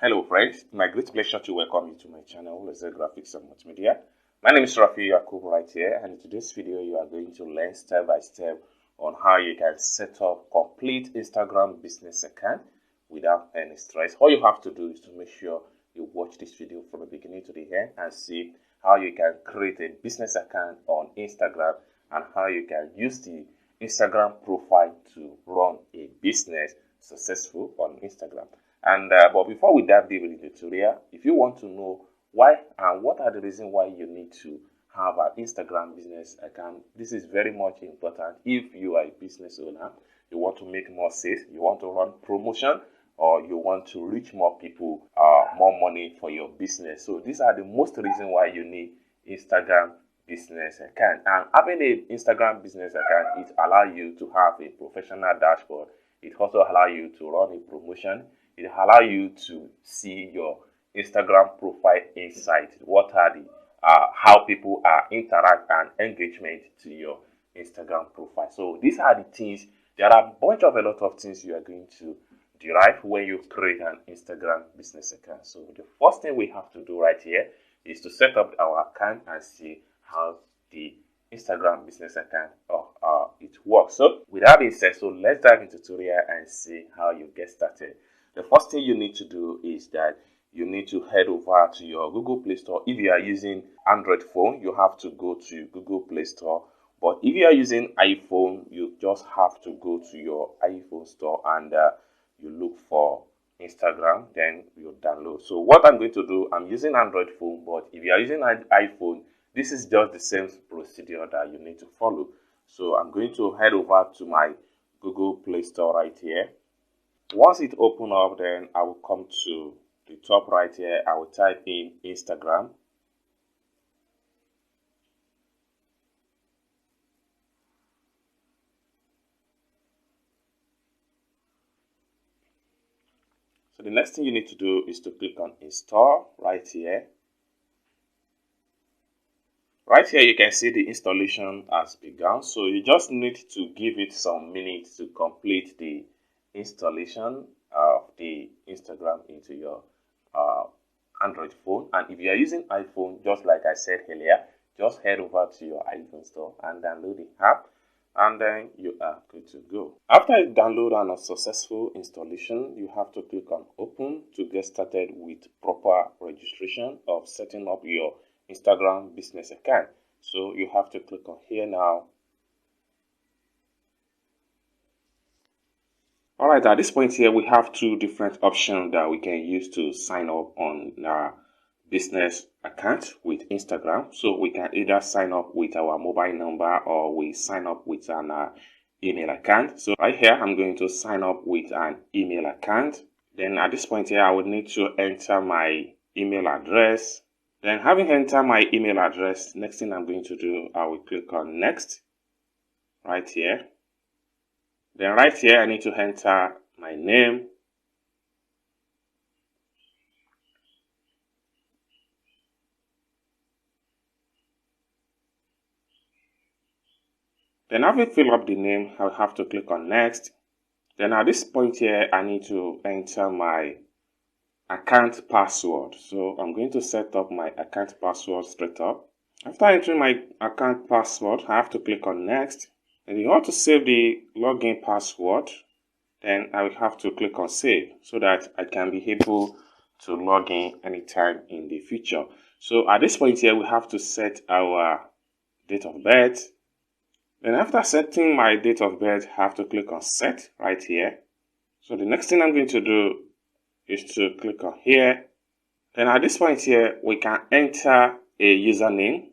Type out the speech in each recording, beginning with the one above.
Hello friends, my great pleasure to welcome you to my channel, Laser Graphics and Multimedia. My name is Rafi Yakub right here, and in today's video you are going to learn step by step on how you can set up complete Instagram business account without any stress. All you have to do is to make sure you watch this video from the beginning to the end and see how you can create a business account on Instagram and how you can use the Instagram profile to run a business successful on Instagram. But before we dive deep into the tutorial, if you want to know why and what are the reasons why you need to have an Instagram business account, this is very much important. If you are a business owner, you want to make more sales, you want to run promotion, or you want to reach more people, more money for your business. So these are the most reasons why you need Instagram business account. And having an Instagram business account, it allows you to have a professional dashboard. It also allows you to run a promotion. It allows you to see your Instagram profile insight. What are the how people are interact and engagement to your Instagram profile. So these are the things. There are a lot of things you are going to derive when you create an Instagram business account. So the first thing we have to do right here is to set up our account and see how the Instagram business account it works. So with that being said, so let's dive into the tutorial and see how you get started. The first thing you need to do is that you need to head over to your Google Play Store. If you are using Android phone, you have to go to Google Play Store. But if you are using iPhone, you just have to go to your iPhone store and you look for Instagram, then you download. So what I'm going to do, I'm using Android phone, but if you are using an iPhone, this is just the same procedure that you need to follow. So I'm going to head over to my Google Play Store right here. Once it opens up, then I will come to the top right here. I will type in Instagram. So the next thing you need to do is to click on install right here. Right here you can see the installation has begun. So you just need to give it some minutes to complete the installation of the Instagram into your Android phone. And if you are using iPhone, just like I said earlier, just head over to your iPhone store and download the app, and then you are good to go. After you download and a successful installation, you have to click on open to get started with proper registration of setting up your Instagram business account. So you have to click on here now. Alright, at this point here we have two different options that we can use to sign up on our business account with Instagram. So we can either sign up with our mobile number or we sign up with an email account. So right here I'm going to sign up with an email account. Then at this point here I would need to enter my email address. Then having entered my email address, next thing I'm going to do, I will click on next right here. Then right here I need to enter my name. Then having filled up the name, I'll have to click on next. Then at this point here, I need to enter my account password. So I'm going to set up my account password straight up. After entering my account password, I have to click on next. And you want to save the login password, then I will have to click on save so that I can be able to log in anytime in the future. So at this point here, we have to set our date of birth. Then after setting my date of birth, I have to click on set right here. So the next thing I'm going to do is to click on here. Then at this point here, we can enter a username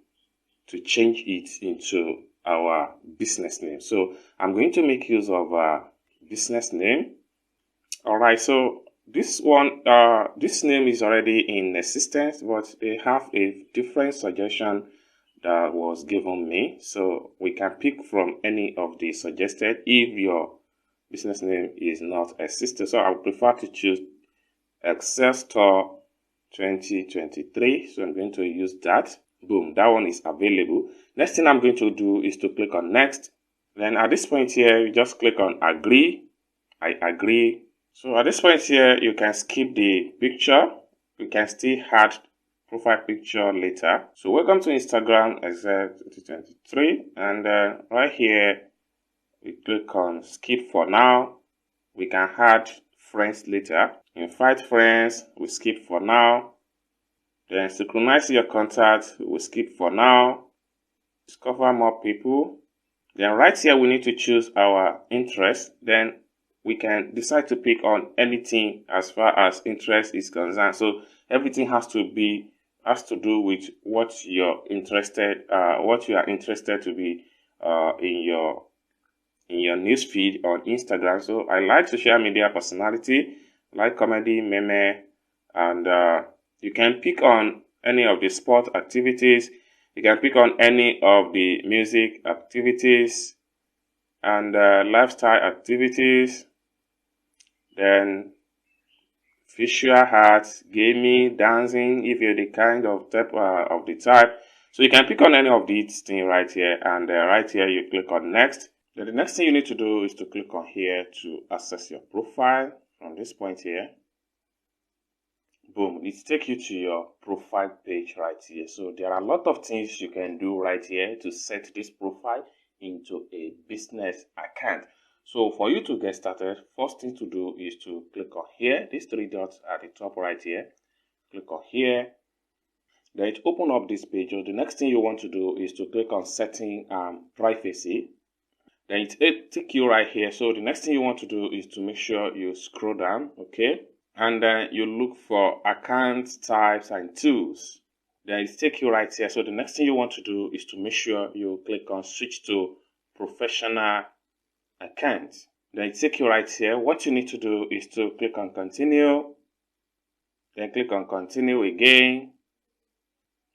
to change it into our business name. So I'm going to make use of a business name. Alright, so this one, this name is already in existence, but they have a different suggestion that was given me. So we can pick from any of the suggested if your business name is not existing. So I would prefer to choose Excel Store 2023. So I'm going to use that. Boom, that one is available. Next thing I'm going to do is to click on next. Then at this point here, you just click on agree. I agree. So at this point here, you can skip the picture. You can still add profile picture later. So welcome to Instagram Exact 2023, and right here we click on skip for now. We can add friends later. Invite friends, we skip for now. Then synchronize your contacts, we skip for now. Discover more people. Then right here we need to choose our interest. Then we can decide to pick on anything as far as interest is concerned. So everything has to do with what you're interested, what you are interested to be in your newsfeed on Instagram. So I like social media personality, like comedy, meme, and you can pick on any of the sport activities. You can pick on any of the music activities and lifestyle activities. Then visual arts, gaming, dancing, if you're the kind of type. So you can pick on any of these things right here, and right here you click on next. Then the next thing you need to do is to click on here to access your profile from this point here. Boom, it takes you to your profile page right here. So there are a lot of things you can do right here to set this profile into a business account. So for you to get started, first thing to do is to click on here, these three dots at the top right here. Click on here. Then it open up this page. So the next thing you want to do is to click on setting privacy. Then it take you right here. So the next thing you want to do is to make sure you scroll down, okay? And then you look for account types and tools. Then it take you right here. So the next thing you want to do is to make sure you click on switch to professional account. Then it take you right here. What you need to do is to click on continue. Then click on continue again.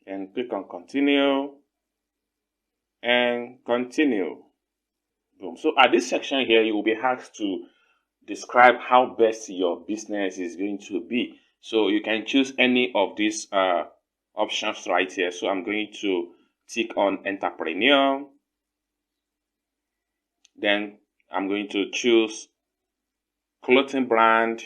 And click on continue. And continue. Boom. So at this section here, you will be asked to describe how best your business is going to be. So you can choose any of these options right here. So I'm going to tick on entrepreneur. Then I'm going to choose clothing brand.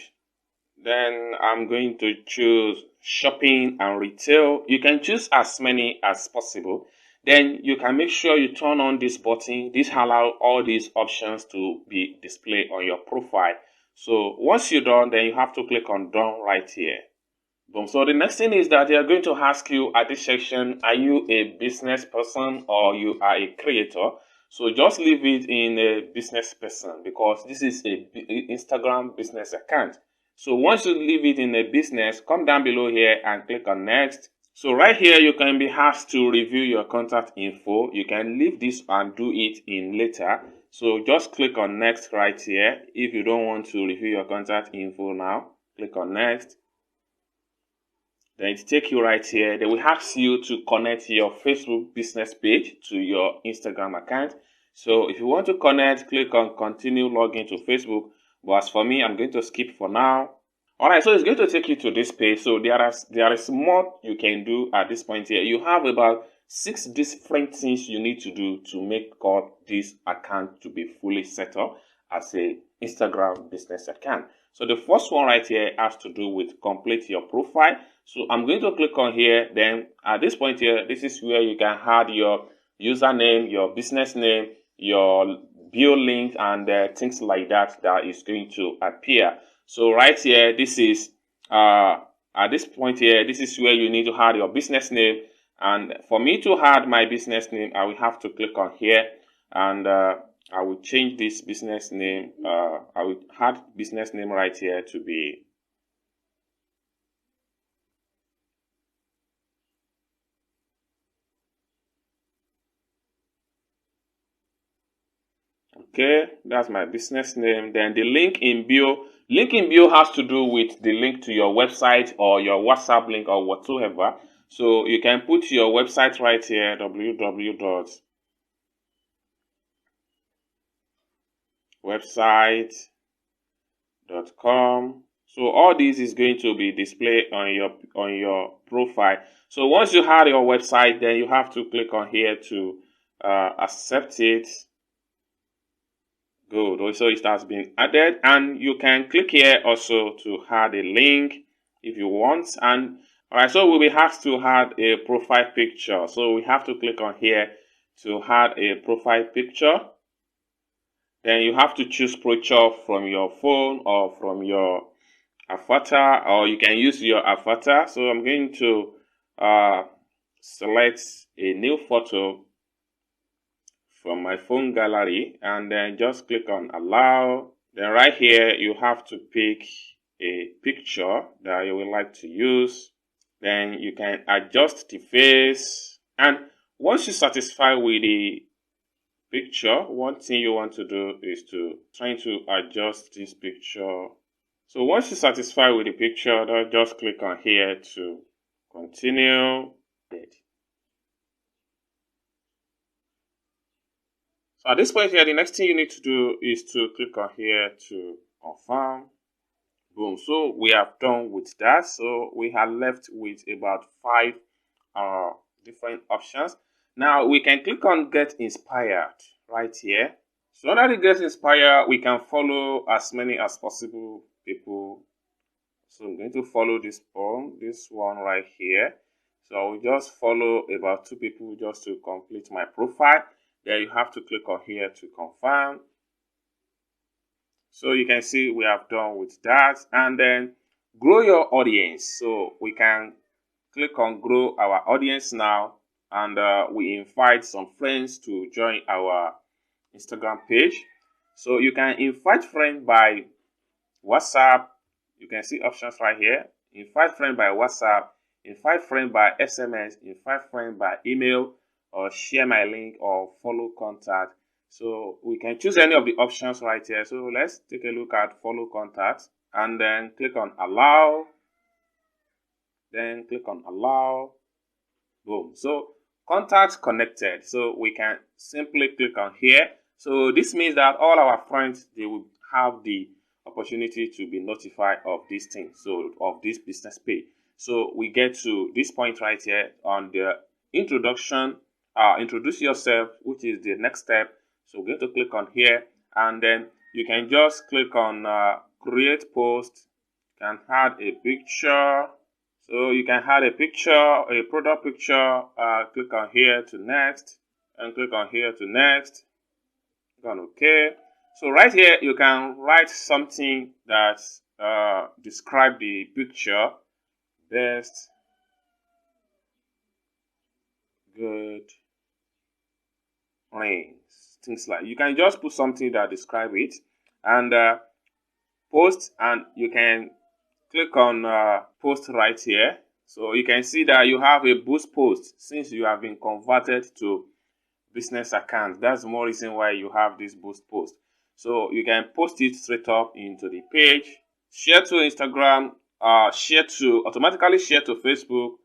Then I'm going to choose shopping and retail. You can choose as many as possible. Then you can make sure you turn on this button. This allows all these options to be displayed on your profile. So once you're done, then you have to click on done right here. Boom. So the next thing is that they are going to ask you at this section, are you a business person or you are a creator? So just leave it in a business person because this is a Instagram business account. So once you leave it in a business, come down below here and click on next. So right here, you can be asked to review your contact info. You can leave this and do it in later. So just click on next right here. If you don't want to review your contact info now, click on next. Then it take you right here. They will ask you to connect your Facebook business page to your Instagram account. So if you want to connect, click on continue login to Facebook. But as for me, I'm going to skip for now. Alright, so it's going to take you to this page. So there is more you can do at this point here. You have about 6 different things you need to do to make this account to be fully set up as a Instagram business account. So the first one right here has to do with complete your profile. So I'm going to click on here. Then at this point here, this is where you can add your username, your business name, your bio link, and things like that is going to appear. So right here, this is at this point here, this is where you need to add your business name. And for me to add my business name, I will have to click on here, and I will change this business name. I will add business name right here to be okay. That's my business name. Then the link in bio. Link in bio has to do with the link to your website or your WhatsApp link or whatsoever. So you can put your website right here, www.website.com. So all this is going to be displayed on your profile. So once you have your website, then you have to click on here to accept it. Good. So it has been added, and you can click here also to add a link if you want. And all right, so we'll be asked to add a profile picture. So we have to click on here to add a profile picture. Then you have to choose picture from your phone or from your avatar, or you can use your avatar. So I'm going to select a new photo from my phone gallery, and then just click on allow. Then right here you have to pick a picture that you would like to use. Then you can adjust the face, and once you're satisfied with the picture, one thing you want to do is to try to adjust this picture. So once you're satisfied with the picture, then just click on here to continue. So at this point here, the next thing you need to do is to click on here to confirm. Boom. So we have done with that. So we are left with about 5 different options. Now we can click on get inspired right here. So under the get inspired, we can follow as many as possible people. So I'm going to follow this one right here. So I will just follow about 2 people just to complete my profile. Then you have to click on here to confirm. So you can see we have done with that. And then grow your audience. So we can click on grow our audience now, and we invite some friends to join our Instagram page. So you can invite friends by WhatsApp. You can see options right here. Invite friend by WhatsApp, invite friend by SMS, invite friend by email, or share my link or follow contact. So we can choose any of the options right here. So let's take a look at follow contact, and then click on allow. Then click on allow. Boom. So contact connected. So we can simply click on here. So this means that all our friends, they will have the opportunity to be notified of this thing, so of this business page. So we get to this point right here on the introduction, introduce yourself, which is the next step. So we're going to click on here, and then you can just click on create post. You can add a picture. So you can add a picture, a product picture. Click on here to next, and click on here to next. Click on OK. So right here, you can write something that describe the picture. Best, good, rains, things like. You can just put something that describe it, and post, and you can click on post right here. So you can see that you have a boost post since you have been converted to business account. That's the more reason why you have this boost post. So you can post it straight up into the page, share to Instagram, automatically share to Facebook,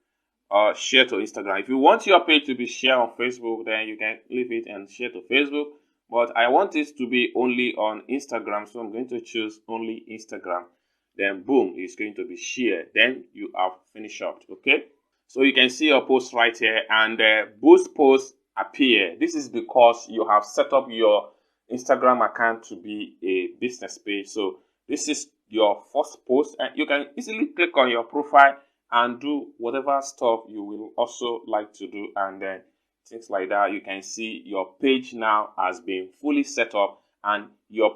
or share to Instagram. If you want your page to be shared on Facebook, then you can leave it and share to Facebook. But I want this to be only on Instagram, so I'm going to choose only Instagram. Then boom, it's going to be shared. Then you have finished up. Okay, so you can see your post right here, and boost post appear. This is because you have set up your Instagram account to be a business page. So this is your first post, and you can easily click on your profile and do whatever stuff you will also like to do, and then things like that. You can see your page now has been fully set up, and your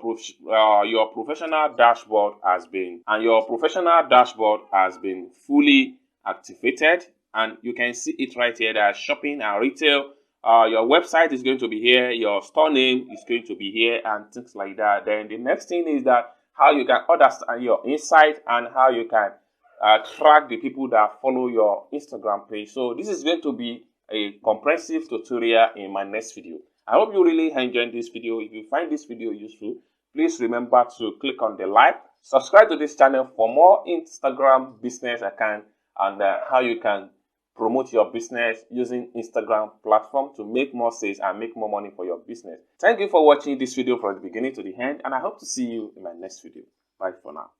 professional dashboard has been fully activated, and you can see it right here. That shopping and retail. Your website is going to be here, your store name is going to be here, and things like that. Then the next thing is that how you can understand your insight, and how you can track the people that follow your Instagram page. So this is going to be a comprehensive tutorial in my next video. I hope you really enjoyed this video. If you find this video useful, please remember to click on the like, subscribe to this channel for more Instagram business account, and how you can promote your business using Instagram platform to make more sales and make more money for your business. Thank you for watching this video from the beginning to the end, and I hope to see you in my next video. Bye for now.